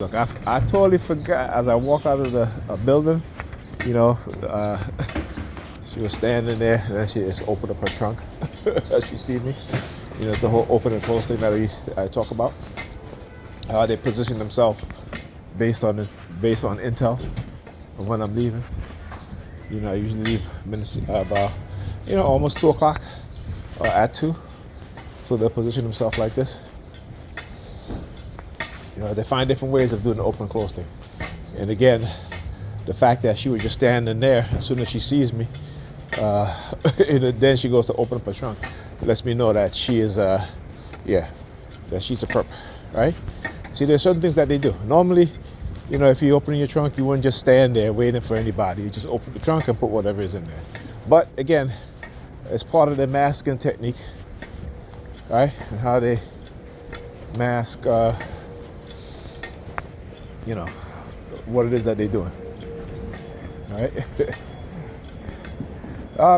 Look, I totally forgot as I walk out of the building, you know, uh, she was standing there and then she just opened up her trunk as she see me. You know, it's the whole open and close thing that I talk about. How they position themselves based on intel of when I'm leaving. You know, I usually leave minutes about, almost 2 o'clock or at 2. So they'll position themselves like this. You know, they find different ways of doing the open and close thing. And again, the fact that she was just standing there, as soon as she sees me, and then she goes to open up her trunk, it lets me know that she is, that she's a perp, right? See, there's certain things that they do. Normally, if you open your trunk, you wouldn't just stand there waiting for anybody. You just open the trunk and put whatever is in there. But again, it's part of the masking technique, right? And how they mask, what it is that they're doing. All right?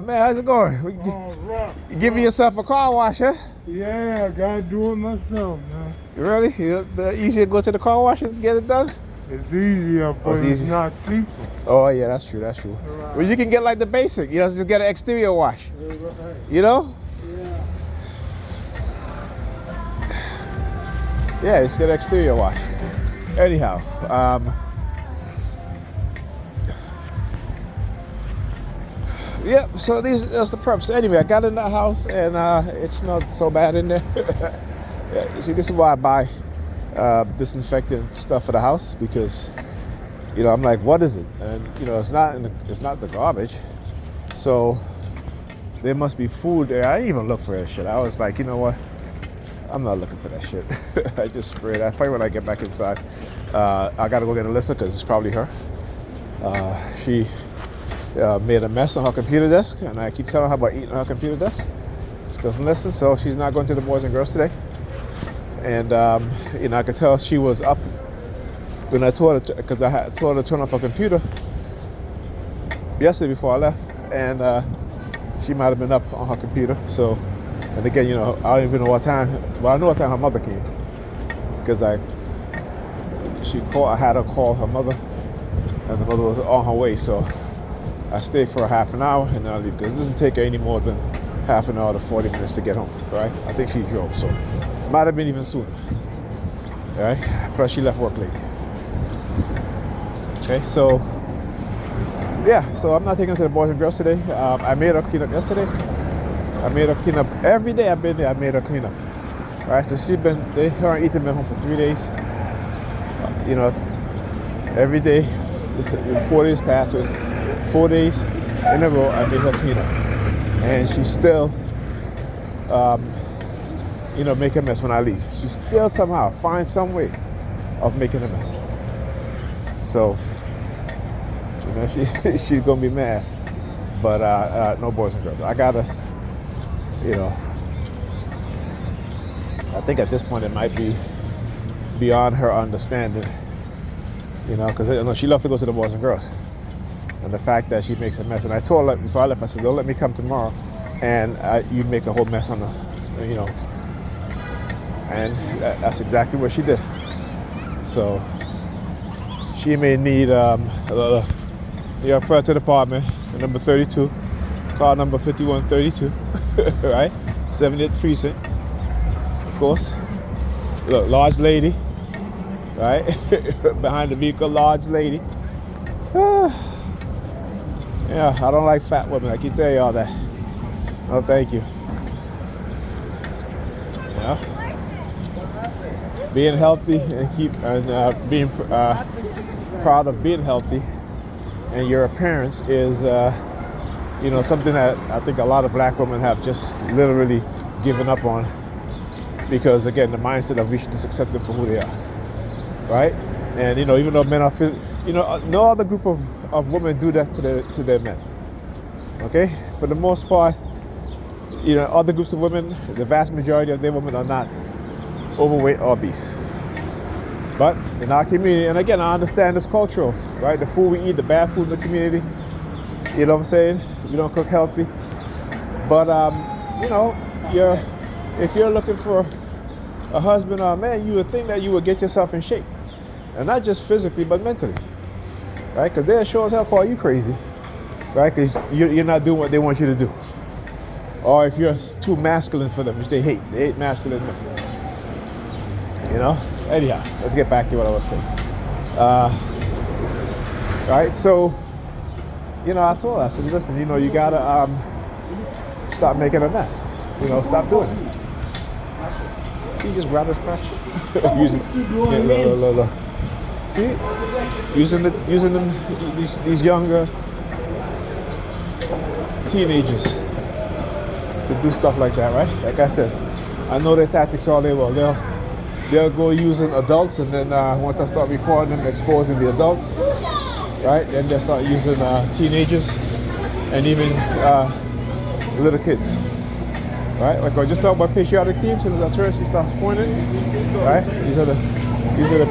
Man, how's it going? All right. You giving yourself a car wash, huh? Yeah, I gotta do it myself, man. Really? Easier to go to the car wash and get it done? It's easier, but it's not cheaper. Oh, yeah, that's true. Right. Well, you can get like the basic. Just get an exterior wash. Right. You know? Yeah. Yeah, just get an exterior wash. Anyhow, so that's the perps. Anyway, I got in the house and it smelled so bad in there. Yeah, you see, this is why I buy disinfectant stuff for the house, because I'm like, what is it? And it's not the garbage. So there must be food there. I didn't even look for that shit. I was like, you know what? I'm not looking for that shit. I just sprayed. I probably when I get back inside, I gotta go get Alyssa because it's probably her. She made a mess on her computer desk, and I keep telling her about eating on her computer desk. She doesn't listen, so she's not going to the Boys and Girls today. And I could tell she was up when I told her, because I told her to turn off her computer yesterday before I left, and she might have been up on her computer. So, and again, I don't even know what time. Well, I know what time her mother came, because I had her call her mother, and the mother was on her way. So I stayed for a half an hour and then I leave, because it doesn't take her any more than half an hour to 40 minutes to get home, right? I think she drove, so it might have been even sooner, right? Plus she left work late. Okay, so I'm not taking her to the Boys and Girls today. I made her clean up yesterday. I made her clean up every day I've been there. I made her clean up. All right, so her and Ethan been home for 3 days. Every day, 4 days past, so it's 4 days in a row I made her clean up. And she still, make a mess when I leave. She still somehow finds some way of making a mess. So, she's gonna be mad. But no Boys and Girls. I gotta, I think at this point it might be beyond her understanding, because she loves to go to the Boys and Girls. And the fact that she makes a mess, and I told her before I left, I said, don't let me come tomorrow and you make a whole mess on the, and that's exactly what she did. So she may need your prayer to the department, number 32, car number 5132, right? 78th precinct, of course. Look, large lady, right? Behind the vehicle, large lady. Yeah, I don't like fat women. I can tell you all that. No, thank you. Being healthy and being proud of being healthy and your appearance is, something that I think a lot of black women have just literally given up on, because again, the mindset of we should just accept them for who they are, right? And even though men are, no other group of women do that to their men. Okay, for the most part, other groups of women, the vast majority of their women are not overweight or obese. But in our community, and again, I understand it's cultural, right? The food we eat, the bad food in the community, you know what I'm saying? We don't cook healthy. But if you're looking for a husband or a man, you would think that you would get yourself in shape. and not just physically but mentally, right? Because they'll sure as hell call you crazy, right? Because you're not doing what they want you to do, or if you're too masculine for them, which they hate masculine men. You know. Anyhow, let's get back to what I was saying. Right, so you know, I told her, I said, listen, you know, you gotta stop making a mess. You know, stop doing it. She just grabbed her scratch. Using, look. See, using them these younger teenagers to do stuff like that, right? Like I said, I know their tactics all day well. They'll go using adults, and then once I start recording them, exposing the adults, right? Then they'll start using teenagers and even little kids, right? Like I just talked about patriotic themes. As I turn, she starts pointing, right? These are the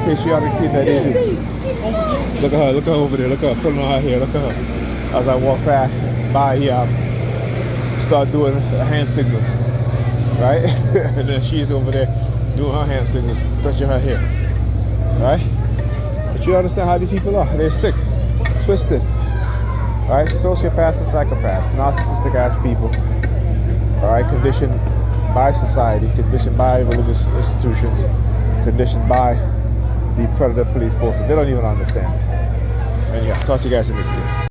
patriotic themes that they do. Look at her over there. Look at her pulling on her hair. Look at her. As I walk by here, start doing hand signals, right? And then she's over there doing her hand signals, touching her hair, right? But you understand how these people are. They're sick, twisted, right? Sociopaths and psychopaths, narcissistic ass people, all right? Conditioned by society, conditioned by religious institutions, conditioned by the predator police force. They don't even understand it. And yeah, talk to you guys in the video.